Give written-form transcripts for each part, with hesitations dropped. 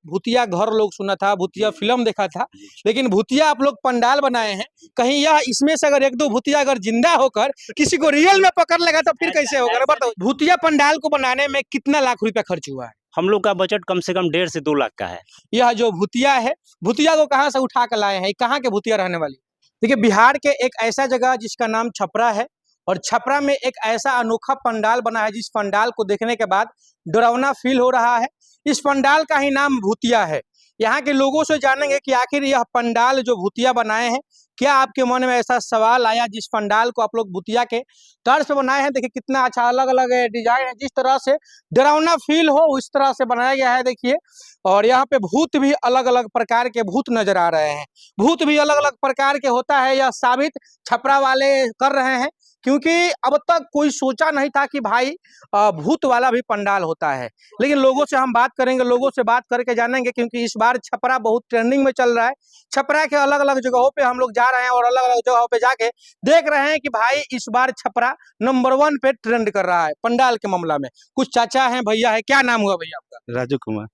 भूतिया घर लोग सुना था, भूतिया फिल्म देखा था, लेकिन भूतिया आप लोग पंडाल बनाए हैं। कहीं यह इसमें से अगर एक दो भूतिया अगर जिंदा होकर किसी को रियल में पकड़ लेगा तो फिर कैसे होगा? बताओ, भूतिया पंडाल को बनाने में कितना लाख रुपया खर्च हुआ है? हम लोग का बजट कम से कम 1.5 से 2 लाख का है। यह जो भूतिया है, भूतिया को कहाँ से उठा कर लाए हैं? कहाँ के भूतिया रहने वाली? देखिए, बिहार के एक ऐसा जगह जिसका नाम छपरा है, और छपरा में एक ऐसा अनोखा पंडाल बना है जिस पंडाल को देखने के बाद डरावना फील हो रहा है। इस पंडाल का ही नाम भूतिया है। यहाँ के लोगों से जानेंगे कि आखिर यह पंडाल जो भूतिया बनाए हैं, क्या आपके मन में ऐसा सवाल आया जिस पंडाल को आप लोग भूतिया के तर्ज पे बनाए हैं? देखिए कितना अच्छा अलग अलग डिजाइन है, जिस तरह से डरावना फील हो उस तरह से बनाया गया है। देखिए, और यहाँ पे भूत भी अलग अलग प्रकार के भूत नजर आ रहे हैं। भूत भी अलग अलग प्रकार के होता है, यह साबित छपरा वाले कर रहे हैं, क्योंकि अब तक कोई सोचा नहीं था कि भाई भूत वाला भी पंडाल होता है। लेकिन लोगों से हम बात करेंगे, लोगों से बात करके जानेंगे, क्योंकि इस बार छपरा बहुत ट्रेंडिंग में चल रहा है। छपरा के अलग अलग जगहों पे हम लोग जा रहे हैं और अलग अलग जगहों पे जाके देख रहे हैं कि भाई इस बार छपरा नंबर 1 पे ट्रेंड कर रहा है पंडाल के मामला में। कुछ चाचा हैं, भैया है, क्या नाम हुआ भैया आपका? राजू कुमार।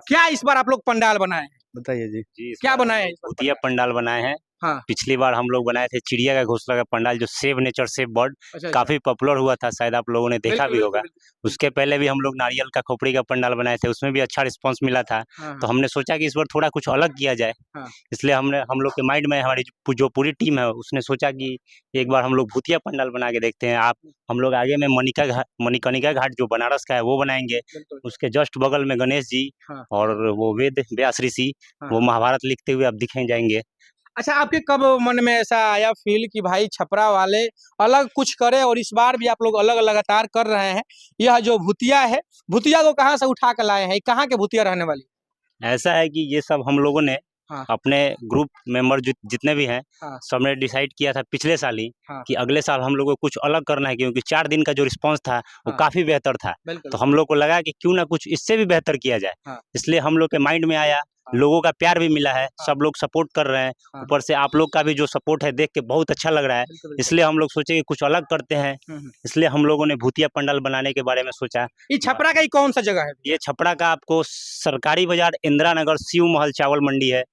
क्या इस बार आप लोग पंडाल बनाए हैं? बताइए जी। क्या बनाए हैं? भूतिया पंडाल बनाए हैं। हाँ। पिछली बार हम लोग बनाए थे चिड़िया का घोंसला का पंडाल, जो सेव नेचर सेव बर्ड, काफी पॉपुलर हुआ था, शायद आप लोगों ने देखा भी होगा। उसके पहले भी हम लोग नारियल का खोपड़ी का पंडाल बनाए थे, उसमें भी अच्छा रिस्पांस मिला था। तो हमने सोचा कि इस बार थोड़ा कुछ अलग किया जाए। इसलिए हम लोग के माइंड में, हमारी जो पूरी टीम है उसने सोचा कि एक बार हम लोग भूतिया पंडाल बना के देखते हैं। हम लोग आगे में मणिकर्णिका घाट जो बनारस का है वो बनाएंगे। उसके जस्ट बगल में गणेश जी और वो वेद व्यास ऋषि, वो महाभारत लिखते हुए आप दिखे जाएंगे। अच्छा, आपके कब मन में ऐसा आया फील कि भाई छपरा वाले अलग कुछ करे, और इस बार भी आप लोग अलग लगातार कर रहे हैं? यह जो भूतिया है, भूतिया को कहाँ से उठा कर लाए हैं? कहाँ के भूतिया रहने वाली? ऐसा है कि ये सब हम लोगों ने अपने ग्रुप मेंबर जितने भी हैं, सबने डिसाइड किया था पिछले साल ही कि अगले साल हम लोगों को कुछ अलग करना है, क्योंकि 4 दिन का जो रिस्पांस था वो काफी बेहतर था। तो हम लोग को लगा कि क्यों ना कुछ इससे भी बेहतर किया जाए। इसलिए हम लोग के माइंड में आया, लोगों का प्यार भी मिला है, सब लोग सपोर्ट कर रहे हैं, ऊपर से आप लोग का भी जो सपोर्ट है देख के बहुत अच्छा लग रहा है। इसलिए हम लोग सोचे कि कुछ अलग करते हैं, इसलिए हम लोगों ने भूतिया पंडाल बनाने के बारे में सोचा। ये छपरा का ही कौन सा जगह है? ये छपरा का आपको सरकारी बाजार इंदिरा नगर शिव महल चावल मंडी है,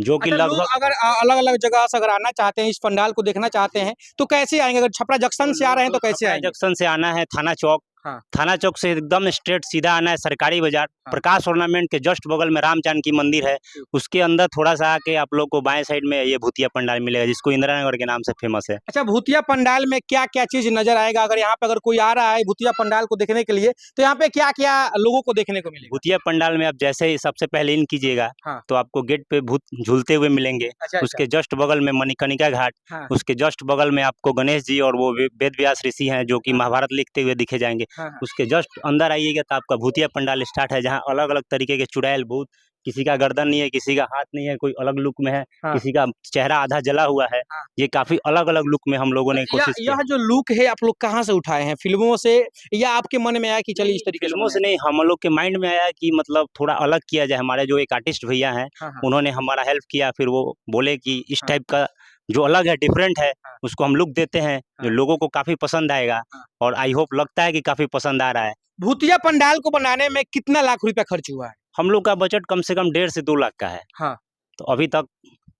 जो कि लगभग अगर अलग अलग जगह से अगर आना चाहते हैं, इस पंडाल को देखना चाहते हैं, तो कैसे आएंगे? अगर छपरा जंक्शन से आ रहे हैं तो कैसे आएंगे? जंक्शन से आना है, थाना चौक, थाना चौक से एकदम स्ट्रेट सीधा आना है सरकारी बाजार। प्रकाश ऑर्नामेंट के जस्ट बगल में राम जानकी मंदिर है, उसके अंदर थोड़ा सा आके आप लोग को बाएं साइड में ये भूतिया पंडाल मिलेगा, जिसको इंदिरा नगर के नाम से फेमस है। अच्छा, भूतिया पंडाल में क्या क्या चीज नजर आएगा? अगर यहाँ पे अगर कोई आ रहा है भूतिया पंडाल को देखने के लिए, तो यहाँ पे क्या क्या लोगों को देखने को मिलेगा? भूतिया पंडाल में आप जैसे ही सबसे पहले इन कीजिएगा तो आपको गेट पे भूत झूलते हुए मिलेंगे। उसके जस्ट बगल में मणिकर्णिका घाट, उसके जस्ट बगल में आपको गणेश जी और वो वेद व्यास ऋषि हैं, जो कि महाभारत लिखते हुए दिखे जाएंगे। उसके जस्ट अंदर आइएगा तो आपका भूतिया पंडाल स्टार्ट है, जहाँ अलग अलग तरीके के चुड़ैल भूत, किसी का गर्दन नहीं है, किसी का हाथ नहीं है, कोई अलग लुक में है, किसी का चेहरा आधा जला हुआ है। ये काफी अलग अलग लुक में हम लोगों ने कोशिश की। यह जो लुक है आप लोग कहाँ से उठाए हैं? फिल्मों से, या आपके मन में आया कि चलिए इस तरीके? फिल्मों से नहीं, हम लोग के माइंड में आया कि मतलब थोड़ा अलग किया जाए। हमारे जो एक आर्टिस्ट भैया हैं, उन्होंने हमारा हेल्प किया, फिर वो बोले कि इस टाइप का जो अलग है, डिफरेंट है, उसको हम लुक देते हैं जो लोगों को काफी पसंद आएगा, और आई होप लगता है कि काफी पसंद आ रहा है। भूतिया पंडाल को बनाने में कितना लाख रुपया खर्च हुआ है? हम लोग का बजट कम से कम 1.5 से 2 लाख का है। तो अभी तक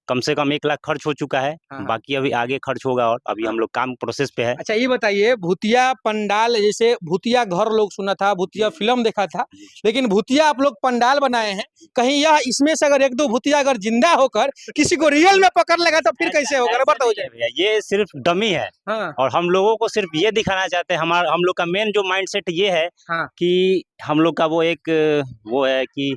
कम से कम 1 लाख खर्च हो चुका है। बाकी अभी आगे खर्च होगा, और अभी हम लोग काम प्रोसेस पे है। अच्छा, ये बताइए, भूतिया पंडाल, जैसे भूतिया घर लोग सुना था, भूतिया फिल्म देखा था, लेकिन भूतिया आप लोग पंडाल बनाए हैं। कहीं यह इसमें से अगर एक दो भूतिया अगर जिंदा होकर किसी को रियल में पकड़ लेगा तो फिर कैसे होगा? बताओ। ये सिर्फ डमी है, और हम लोगों को सिर्फ ये दिखाना चाहते हैं। हम लोग का मेन जो माइंडसेट ये है कि हम लोग का वो है कि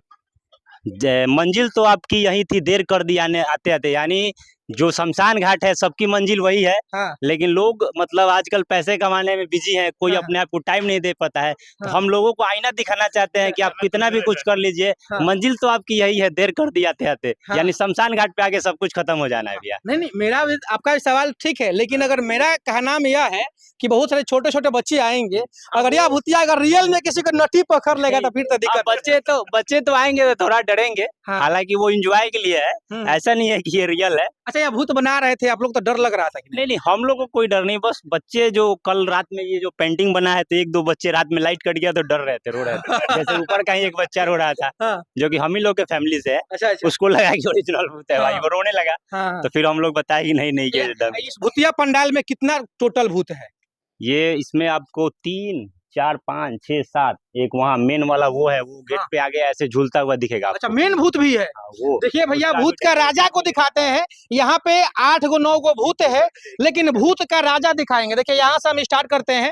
मंजिल तो आपकी यही थी, देर कर दी आते आते। यानी जो शमशान घाट है सबकी मंजिल वही है, लेकिन लोग मतलब आजकल पैसे कमाने में बिजी हैं, कोई अपने आप को टाइम नहीं दे पाता है। तो हम लोगों को आईना दिखाना चाहते हैं कि आप कितना भी कुछ कर लीजिए, मंजिल तो आपकी यही है, देर कर दी आते आते। यानी शमशान घाट पे आके सब कुछ खत्म हो जाना है भैया। नहीं, मेरा आपका सवाल ठीक है, लेकिन अगर मेरा कहना में यह है कि बहुत सारे छोटे छोटे बच्चे आएंगे, अगर यह भूतिया अगर रियल में किसी को नटी पकड़ लेगा तो फिर तो दिक्कत। बच्चे तो आएंगे तो थोड़ा डरेंगे, हालांकि वो एंजॉय के लिए है, ऐसा नहीं है कि ये रियल है। अच्छा, आपके यहाँ भूत बना रहे थे, आप लोग तो डर लग रहा था कि नहीं नहीं, हम लोग को कोई डर नहीं, बस बच्चे जो कल रात में ये जो पेंटिंग बना है, तो एक दो बच्चे रात में लाइट कट गया तो डर रहे थे, रो रहे थे। जैसे ऊपर का ही एक बच्चा रो रहा था, हाँ। जो कि हम ही लोग के फैमिली से है, अच्छा अच्छा। उसको लगा कि ओरिजिनल भूत है भाई, हाँ। वो रोने लगा। हाँ, तो फिर हम लोग बताए कि नहीं नहीं, ये इस भूतिया पंडाल में कितना टोटल भूत है? ये इसमें आपको 3 4 5 6 7, एक वहाँ मेन वाला वो है, वो गेट हाँ। पे आगे ऐसे झूलता हुआ दिखेगा आपको। अच्छा, मेन भूत भी है। वो देखिए भैया, उसका भूत का राजा को दिखाते हैं। यहाँ पे 8 गो 9 गो भूत है, लेकिन भूत का राजा दिखाएंगे। देखिए यहाँ से हम स्टार्ट करते हैं।